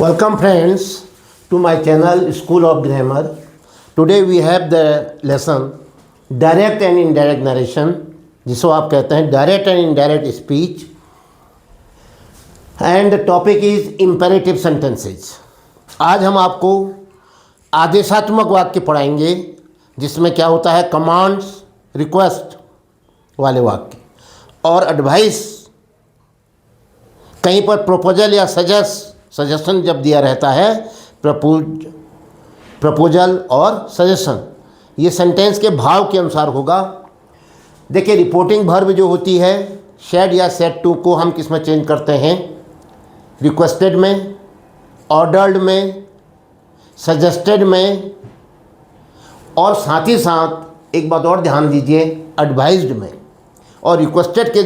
Welcome friends to my channel School of Grammar. Today we have the lesson direct and indirect narration, जिसको आप कहते हैं direct and indirect speech, and the topic is imperative sentences. आज हम आपको आदेशात्मक वाक्य पढ़ाएंगे जिसमें क्या होता है कमांड्स, रिक्वेस्ट वाले वाक्य और एडवाइस, कहीं पर प्रपोजल या सजेशन जब दिया रहता है, प्रपोजल और सजेशन, ये सेंटेंस के भाव के अनुसार होगा। देखिए रिपोर्टिंग वर्ब जो होती है शेड या सेड टू को हम किस में चेंज करते हैं, रिक्वेस्टेड में, ऑर्डर्ड में, सजेस्टेड में, और साथ ही साथ एक बात और ध्यान दीजिए एडवाइज्ड में। और रिक्वेस्टेड के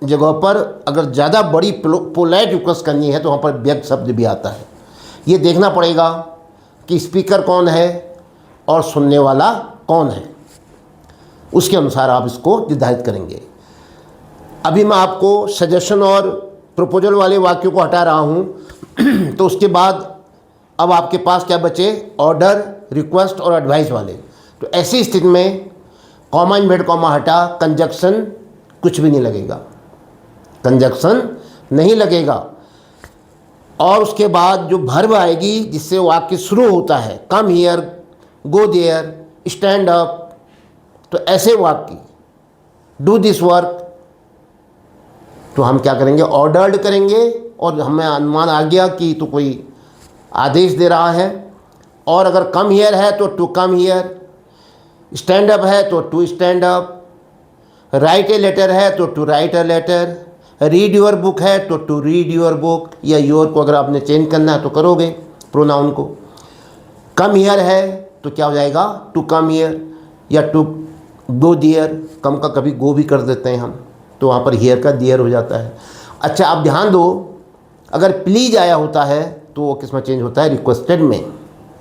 जगह पर अगर ज़्यादा बड़ी पोलाइट रिक्वेस्ट करनी है तो वहाँ पर बेग शब्द भी आता है। ये देखना पड़ेगा कि स्पीकर कौन है और सुनने वाला कौन है, उसके अनुसार आप इसको निर्धारित करेंगे। अभी मैं आपको सजेशन और प्रपोजल वाले वाक्यों को हटा रहा हूँ तो उसके बाद अब आपके पास क्या बचे, ऑर्डर, रिक्वेस्ट और एडवाइस वाले। तो ऐसी स्थिति में कॉमा इन्वर्टेड कॉमा हटा, कंजक्शन कुछ भी नहीं लगेगा, कंजक्शन नहीं लगेगा। और उसके बाद जो वर्ब आएगी जिससे वाक्य शुरू होता है, come here, go there, stand up, तो ऐसे वाक्य, डू दिस वर्क, तो हम क्या करेंगे, ऑर्डर्ड करेंगे और हमें अनुमान आ गया कि तो कोई आदेश दे रहा है। और अगर कम हियर है तो to come here, stand up है तो to stand up, write a letter है तो to write a letter, read your book है तो टू रीड योर बुक, या योर को अगर आपने चेंज करना है तो करोगे प्रोनाउन को। कम हियर है तो क्या हो जाएगा, टू कम हियर, या टू गो दियर, कम का कभी गो भी कर देते हैं हम, तो वहाँ पर हियर का दियर हो जाता है। अच्छा आप ध्यान दो, अगर प्लीज आया होता है तो वो किस में चेंज होता है, रिक्वेस्टेड में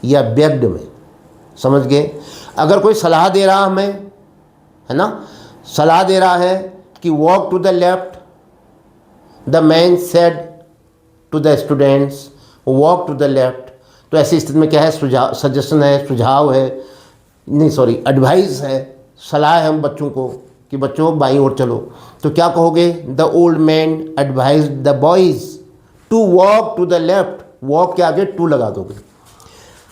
या बेग्ड में, समझ गए। अगर कोई सलाह दे रहा हमें, है ना, सलाह दे रहा है कि walk to the left, the man said to the students walk to the left, तो ऐसी स्थिति में क्या है, सुझाव, सजेशन है, सुझाव है, नहीं सॉरी एडवाइस है, सलाह है हम बच्चों को कि बच्चों बाईं ओर चलो, तो क्या कहोगे, the old man advised the boys to walk to the left, walk के आगे टू लगा दोगे।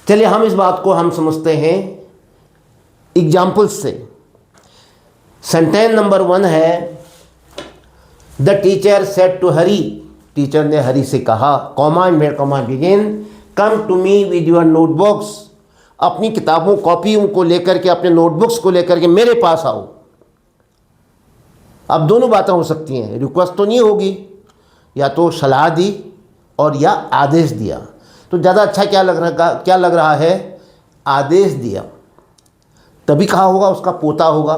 चलिए हम इस बात को हम समझते हैं एग्जाम्पल्स से। सेंटेंस नंबर 1 है, the teacher said to Hari, teacher ने हरी से कहा, comma inverted comma begin, come to me with your notebooks, अपनी किताबों कॉपियों को लेकर के, अपने नोटबुक्स को लेकर के मेरे पास आओ। अब दोनों बातें हो सकती हैं, रिक्वेस्ट तो नहीं होगी, या तो सलाह दी और या आदेश दिया। तो ज़्यादा अच्छा क्या लग रहा है, आदेश दिया, तभी कहा होगा, उसका पोता होगा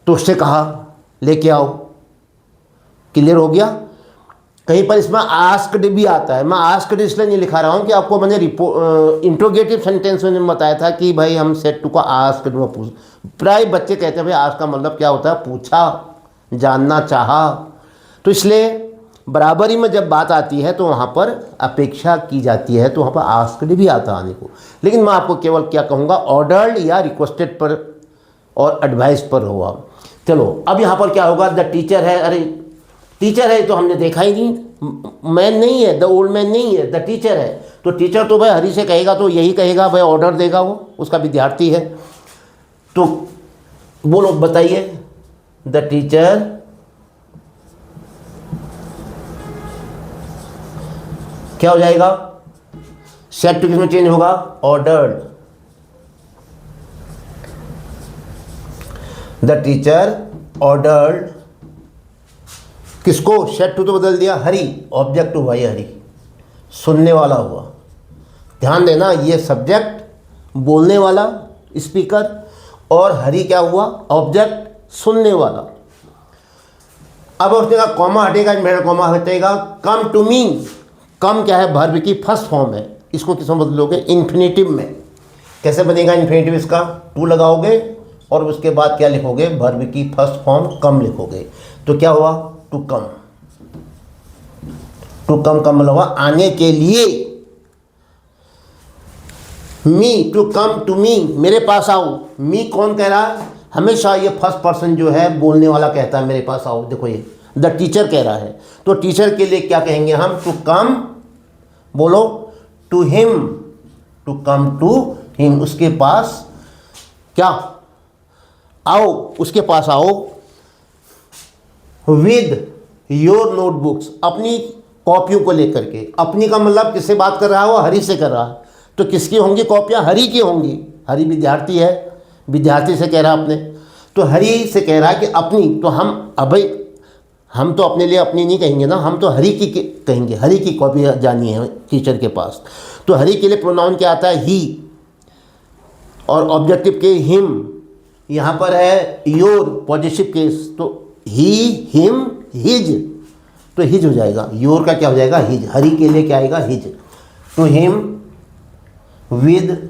तो उससे कहा लेके आओ, क्लियर हो गया। कहीं पर इसमें आस्क्ड भी आता है, मैं आस्क्ड इसलिए नहीं लिखा रहा हूँ कि आपको मैंने इंट्रोगेटिव सेंटेंस में बताया था कि भाई हम सेट टू का आस्क्ड में पूछ, प्राय बच्चे कहते हैं भाई आस्क का मतलब क्या होता है, पूछा, जानना चाहा, तो इसलिए बराबरी में जब बात आती है तो वहाँ पर अपेक्षा की जाती है, तो वहाँ पर आस्क्ड भी आता आने को। लेकिन मैं आपको केवल क्या कहूँगा, ऑर्डर्ड या रिक्वेस्टेड पर और एडवाइस पर होगा। चलो अब यहाँ पर क्या होगा, द टीचर है, अरे टीचर है तो हमने देखा ही नहीं, मैन नहीं है, द ओल्ड मैन नहीं है, द टीचर है, तो टीचर तो भाई हरी से कहेगा तो यही कहेगा भाई, ऑर्डर देगा वो, उसका विद्यार्थी है। तो बोलो बताइए, द टीचर क्या हो जाएगा, सेड टू किसमें चेंज होगा, ऑर्डर्ड, द टीचर ऑर्डर्ड किसको, सेड टू तो बदल दिया, हरी, ऑब्जेक्ट हुआ ये हरी, सुनने वाला हुआ। ध्यान देना, ये सब्जेक्ट बोलने वाला स्पीकर और हरी क्या हुआ, ऑब्जेक्ट सुनने वाला। अब उसका कॉमा हटेगा, इन्वर्टेड कॉमा हटेगा, कम टू मी, कम क्या है, वर्ब की फर्स्ट फॉर्म है, इसको किस में बदलोगे, इन्फिनेटिव में। कैसे बनेगा इन्फिनेटिव इसका, टू लगाओगे और उसके बाद क्या लिखोगे, वर्ब की फर्स्ट फॉर्म कम लिखोगे, तो क्या हुआ, टू कम। टू कम का मतलब हुआ आने के लिए। मी, टू कम टू मी, मेरे पास आओ। मी कौन कह रहा है? हमेशा ये फर्स्ट पर्सन जो है बोलने वाला कहता है मेरे पास आओ। देखो ये द टीचर कह रहा है, तो टीचर के लिए क्या कहेंगे हम? टू कम, बोलो, to him, to come to him, उसके पास क्या आओ, उसके पास आओ। विद योर नोटबुक्स, अपनी कॉपियों को लेकर के। अपनी का मतलब किससे बात कर रहा है? वो हरि से कर रहा है। तो किसकी होंगी कॉपियाँ? हरि की होंगी। हरि विद्यार्थी है, विद्यार्थी से कह रहा है अपने, तो हरि से कह रहा है कि अपनी। तो हम अभी हम तो अपने लिए अपनी नहीं कहेंगे ना, हम तो हरि की कहेंगे। हरि की कॉपी जानी है टीचर के पास। तो हरि के लिए प्रोनाउन क्या आता है? ही। और ऑब्जेक्टिव के हिम, यहाँ पर है योर पॉजिटिव केस, तो ही, हिम, हिज, तो हिज हो जाएगा। योर का क्या हो जाएगा? हिज। हरि के लिए क्या आएगा? हिज। तो हिम विद,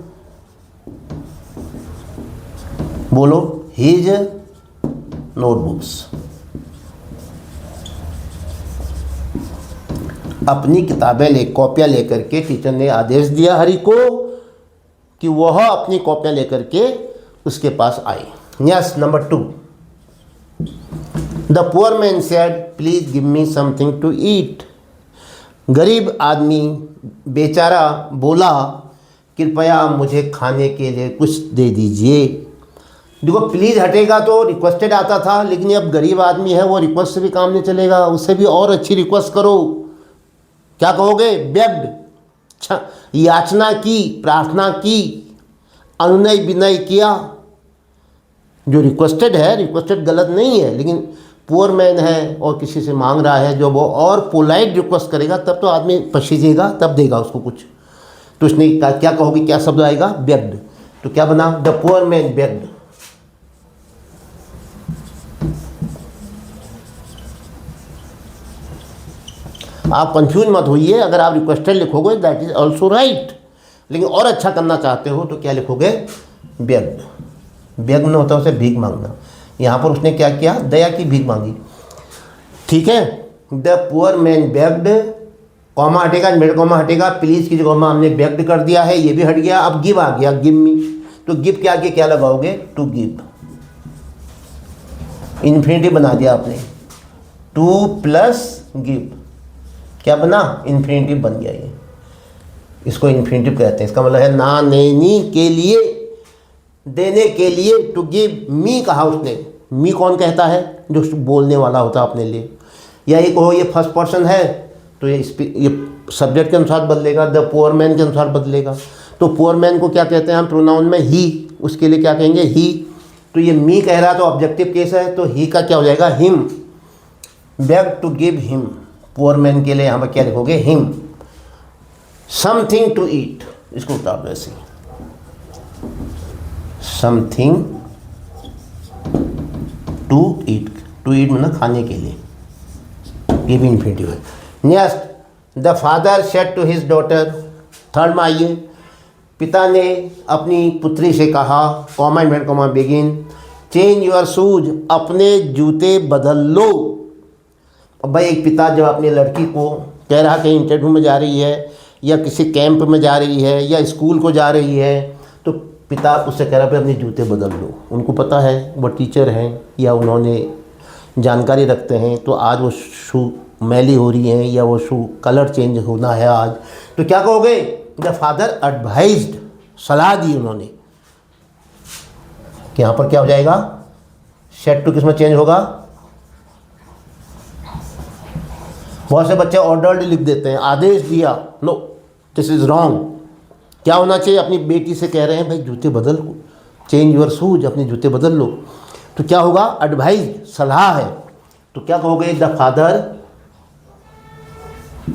बोलो, हिज नोटबुक्स, अपनी किताबें कॉपियाँ लेकर के टीचर ने आदेश दिया हरि को कि वह अपनी कॉपियाँ लेकर के उसके पास आए। Yes, number 2, the poor man said please give me something to eat. गरीब आदमी बेचारा बोला कृपया मुझे खाने के लिए कुछ दे दीजिए। देखो प्लीज़ हटेगा तो रिक्वेस्टेड आता था, लेकिन अब गरीब आदमी है, वो रिक्वेस्ट से भी काम नहीं चलेगा, उससे भी और अच्छी रिक्वेस्ट करो। क्या कहोगे? बेग्ड, याचना की, प्रार्थना की, अनुनय विनय किया। जो रिक्वेस्टेड है, रिक्वेस्टेड गलत नहीं है, लेकिन पुअर मैन है और किसी से मांग रहा है, जो वो और पोलाइट रिक्वेस्ट करेगा तब तो आदमी पसीजेगा, तब देगा उसको कुछ। तो उसने क्या कहोगे? क्या शब्द आएगा? बेग्ड। तो क्या बना? The poor man bagged. आप कंफ्यूज मत होइए, अगर आप रिक्वेस्टेड लिखोगे दैट इज ऑल्सो राइट, लेकिन और अच्छा करना चाहते हो तो क्या लिखोगे? बेग्ड। बेग में होता है उसे भीख मांगना। यहाँ पर उसने क्या किया? दया की भीख मांगी। ठीक है, the poor man bagged, comma हटेगा, मिड कॉमा हटेगा, प्लीज़ की जगह हमने बेग्ड कर दिया है, ये भी हट गया। अब गिव आ गया, गिव मी। तो गिव के आगे क्या लगाओगे? To give. इन्फिनिटिव बना दिया आपने, टू प्लस गिव, क्या बना? इन्फिनिटिव बन गया। ये इसको इन्फिनिटिव कहते हैं। इसका मतलब है ना, नेनी के लिए, देने के लिए। टू गिव मी कहा उसने। मी कौन कहता है? जो बोलने वाला होता है अपने लिए। या एक हो, ये फर्स्ट पर्सन है तो ये सब्जेक्ट के अनुसार बदलेगा, द पुअर मैन के अनुसार बदलेगा। तो पुअर मैन को क्या कहते हैं हम प्रोनाउन में? ही। उसके लिए क्या कहेंगे? ही। तो ये मी कह रहा है तो ऑब्जेक्टिव केस है, तो ही का क्या हो जाएगा? Him. Beg to give him, poor man के लिए यहाँ पर क्या लिखोगे? हिम। समथिंग टू ईट, इसको उतार दो ऐसे, something to eat. To eat मतलब खाने के लिए, ये भी इन्फिनिटिव है। Next, the father said to his daughter. Third में आइए, पिता ने अपनी पुत्री से कहा, comma and comma begin, change your shoes, अपने जूते बदल लो। अब भाई एक पिता जब अपनी लड़की को कह रहा कहीं इंटरव्यू में जा रही है या किसी कैंप में जा रही है या स्कूल को जा रही है, तो पिता उससे कह रहा है अपने जूते बदल लो। उनको पता है, वो टीचर हैं या उन्होंने जानकारी रखते हैं, तो आज वो शू मैली हो रही हैं या वो शू कलर चेंज होना है आज, तो क्या कहोगे? द फादर एडवाइज्ड, सलाह दी उन्होंने। कि यहाँ पर क्या हो जाएगा? सेड टू किस में चेंज होगा? बहुत से बच्चे ऑर्डर्ड लिख देते हैं, आदेश दिया। No, this is wrong. क्या होना चाहिए? अपनी बेटी से कह रहे हैं भाई जूते बदल लो, चेंज योर शूज, अपने जूते बदल लो। तो क्या होगा? एडवाइज, सलाह है। तो क्या कहोगे? The father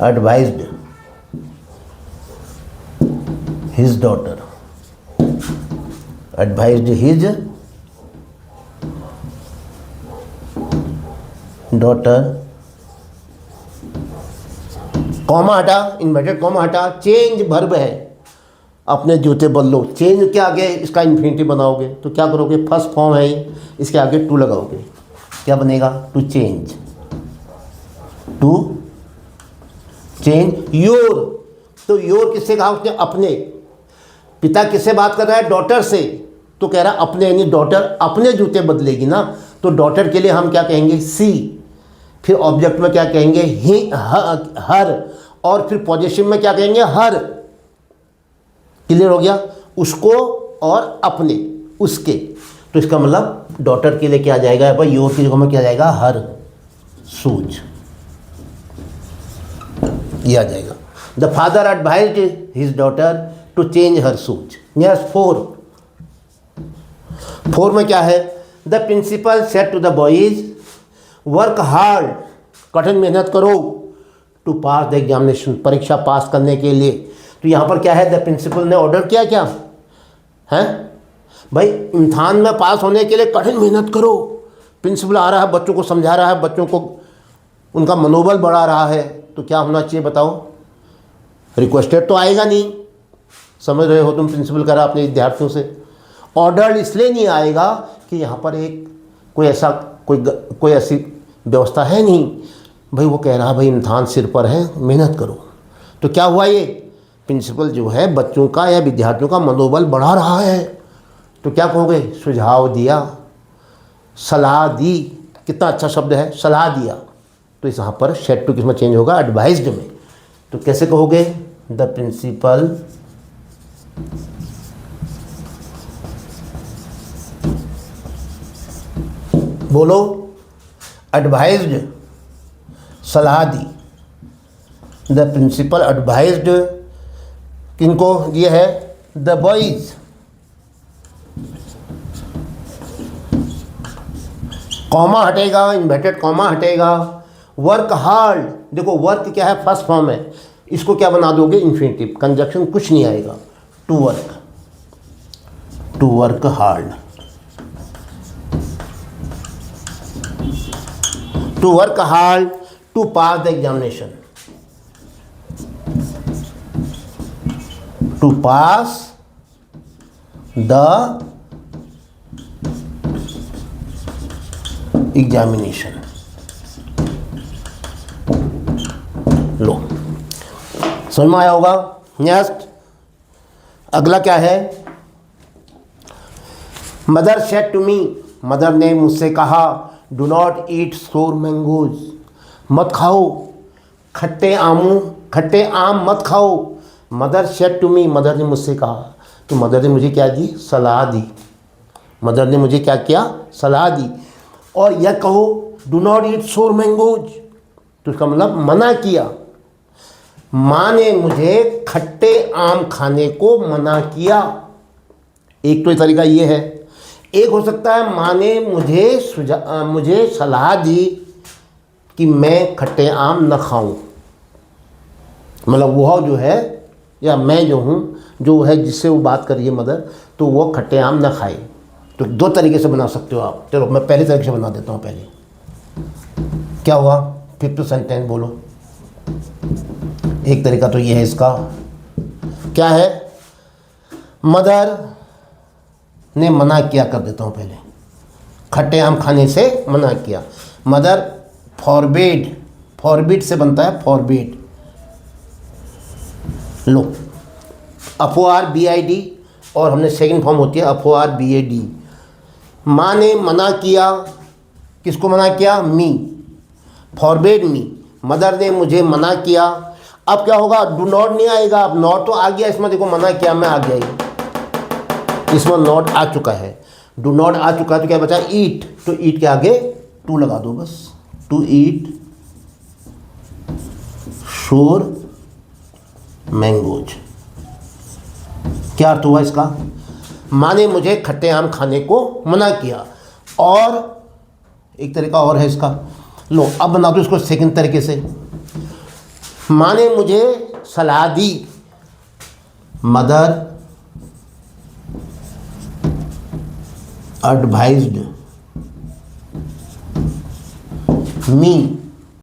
advised his daughter, advised his daughter, comma हटा, इन्वर्टेड कॉमा हटा, चेंज वर्ब है, अपने जूते बदलो। चेंज के आगे इसका इन्फिनिटिव बनाओगे तो क्या करोगे? फर्स्ट फॉर्म है ये, इसके आगे टू लगाओगे, क्या बनेगा? To change, to change your. तो योर किससे कहा उसने? अपने। पिता किससे बात कर रहा है? डॉटर से। तो कह रहा अपने, यानी डॉटर अपने जूते बदलेगी ना, तो डॉटर के लिए हम क्या कहेंगे? सी। फिर ऑब्जेक्ट में क्या कहेंगे? ही, हर। और फिर पॉजिटिव में क्या कहेंगे? हर। क्लियर हो गया? उसको और अपने, उसके। तो इसका मतलब डॉटर के लिए क्या आ जाएगा? भाई योर की जगह में क्या आ जाएगा? हर शूज, ये आ जाएगा। The father advised his daughter to change her shoes. Yes, 4 में क्या है? The principal said to the boys work hard, कठिन मेहनत करो, टू पास द एग्जामिनेशन, परीक्षा पास करने के लिए। तो यहाँ पर क्या है? द प्रिंसिपल ने ऑर्डर किया क्या है? भाई इम्तहान में पास होने के लिए कठिन मेहनत करो। प्रिंसिपल आ रहा है, बच्चों को समझा रहा है, बच्चों को उनका मनोबल बढ़ा रहा है, तो क्या होना चाहिए बताओ? रिक्वेस्टेड तो आएगा नहीं, समझ रहे हो तुम? प्रिंसिपल कह रहा अपने विद्यार्थियों से। ऑर्डर इसलिए नहीं आएगा कि यहाँ पर एक कोई ऐसी व्यवस्था है नहीं। भाई वो कह रहा है भाई इम्तहान सिर पर है, मेहनत करो। तो क्या हुआ? ये प्रिंसिपल जो है बच्चों का या विद्यार्थियों का मनोबल बढ़ा रहा है। तो क्या कहोगे? सुझाव दिया, सलाह दी। कितना अच्छा शब्द है, सलाह दिया। तो इस यहाँ पर शेड टू किसमें चेंज होगा? एडवाइज्ड में। तो कैसे कहोगे? द प्रिंसिपल बोलो, एडवाइज्ड, सलाह दी। द प्रिंसिपल एडवाइज्ड किनको? ये है द बॉयज, कॉमा हटेगा, इन्वर्टेड कॉमा हटेगा। वर्क हार्ड, देखो वर्क क्या है? फर्स्ट फॉर्म है, इसको क्या बना दोगे? इन्फिनिटिव, कंजक्शन कुछ नहीं आएगा। To work hard, to work hard to pass the examination, to pass the examination. लो, समझ में आया होगा? नेक्स्ट अगला क्या है? Mother said to me, mother ने मुझसे कहा, डू नॉट ईट सोर मैंगोज, मत खाओ खट्टे आम मत खाओ। Mother said to me, mother ने मुझसे कहा। तो मदर ने मुझे क्या दी? सलाह दी। मदर ने मुझे क्या किया? सलाह दी। और यह कहो डू नॉट ईट सोर मैंगोज, तो इसका मतलब मना किया। माँ ने मुझे खट्टे आम खाने को मना किया। एक तो तरीका ये है। एक हो सकता है माँ ने मुझे सलाह दी कि मैं खट्टे आम न खाऊं, मतलब वह जो है या मैं जो हूँ, जो है जिससे वो बात कर रही है मदर, तो वो खट्टे आम न खाए। तो 2 तरीके से बना सकते हो आप। चलो मैं पहले तरीके से बना देता हूँ। पहले क्या हुआ? 5th सेंटेंस बोलो। एक तरीका तो ये है इसका, क्या है? मदर ने मना किया, कर देता हूँ पहले, खट्टे आम खाने से मना किया। मदर फॉरबिड से बनता है फॉरबिड। लो, FOR BID और हमने सेकंड फॉर्म होती है FOR BAD। माँ ने मना किया, किसको मना किया? मी, फॉरबिड मी। मदर ने मुझे मना किया। अब क्या होगा? डू नॉट नहीं आएगा, अब नॉट तो आ गया इसमें, देखो मना किया मैं आ गया, इसमें नॉट आ चुका है। डू नॉट आ चुका है तो क्या बचा? ईट। तो ईट के आगे टू लगा दो बस। टू ईट शोर मैंगोज। क्या अर्थ हुआ इसका? माँ ने मुझे खट्टे आम खाने को मना किया। और एक तरीका और है इसका, लो अब बना दो इसको सेकंड तरीके से। माँ ने मुझे सलाह दी, मदर एडवाइज्ड मी